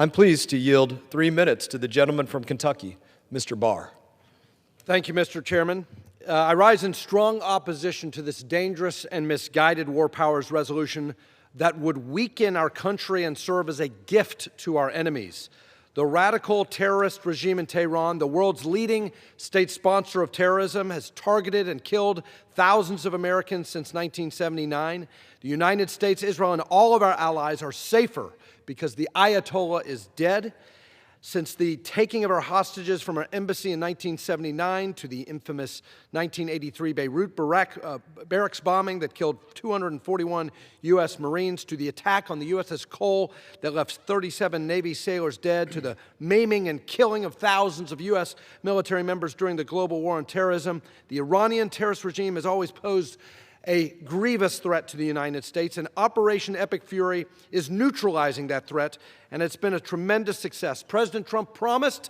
I'm pleased to yield 3 minutes to the gentleman from Kentucky, Mr. Barr. Thank you, Mr. Chairman. I rise in strong opposition to this dangerous and misguided war powers resolution that would weaken our country and serve as a gift to our enemies. The radical terrorist regime in Tehran, the world's leading state sponsor of terrorism, has targeted and killed thousands of Americans since 1979. The United States, Israel, and all of our allies are safer because the Ayatollah is dead. Since the taking of our hostages from our embassy in 1979 to the infamous 1983 Beirut barracks bombing that killed 241 U.S. Marines, to the attack on the USS Cole that left 37 Navy sailors dead, to the maiming and killing of thousands of U.S. military members during the global war on terrorism, the Iranian terrorist regime has always posed a grievous threat to the United States, and Operation Epic Fury is neutralizing that threat, and it's been a tremendous success. President Trump promised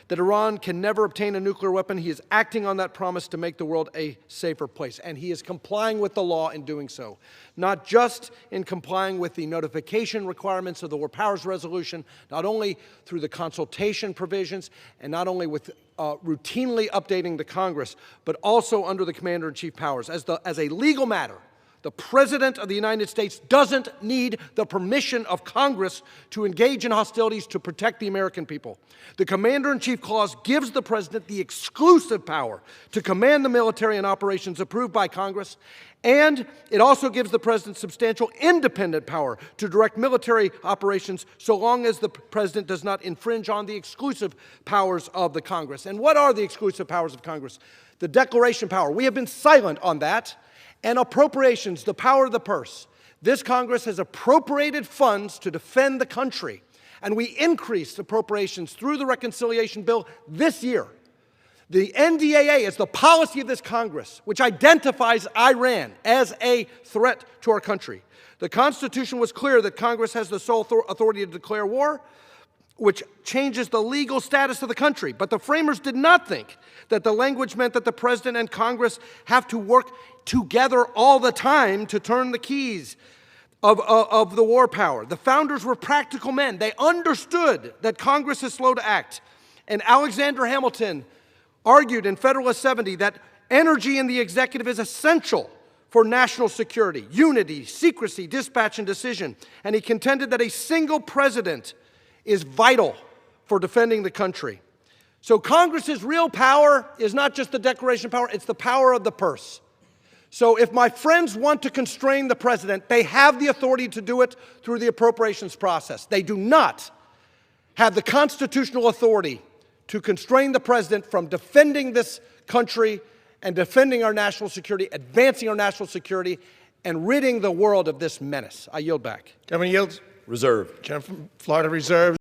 that Iran can never obtain a nuclear weapon. He is acting on that promise to make the world a safer place, and he is complying with the law in doing so. Not just in complying with the notification requirements of the War Powers Resolution, not only through the consultation provisions, and not only with routinely updating the Congress, but also under the Commander-in-Chief powers. As a legal matter, the President of the United States doesn't need the permission of Congress to engage in hostilities to protect the American people. The Commander-in-Chief clause gives the President the exclusive power to command the military in operations approved by Congress, and it also gives the President substantial independent power to direct military operations so long as the President does not infringe on the exclusive powers of the Congress. And what are the exclusive powers of Congress? The declaration power. We have been silent on that. And appropriations, the power of the purse. This Congress has appropriated funds to defend the country, and we increased appropriations through the reconciliation bill this year. The NDAA is the policy of this Congress, which identifies Iran as a threat to our country. The Constitution was clear that Congress has the sole authority to declare war, which changes the legal status of the country. But the framers did not think that the language meant that the President and Congress have to work together all the time to turn the keys of the war power. The founders were practical men. They understood that Congress is slow to act. And Alexander Hamilton argued in Federalist 70 that energy in the executive is essential for national security, unity, secrecy, dispatch, and decision. And he contended that a single president is vital for defending the country. So Congress's real power is not just the declaration power, it's the power of the purse. So if my friends want to constrain the President, they have the authority to do it through the appropriations process. They do not have the constitutional authority to constrain the President from defending this country and defending our national security, advancing our national security, and ridding the world of this menace. I yield back. Gentleman yields. Reserve. Gentleman from Florida reserves.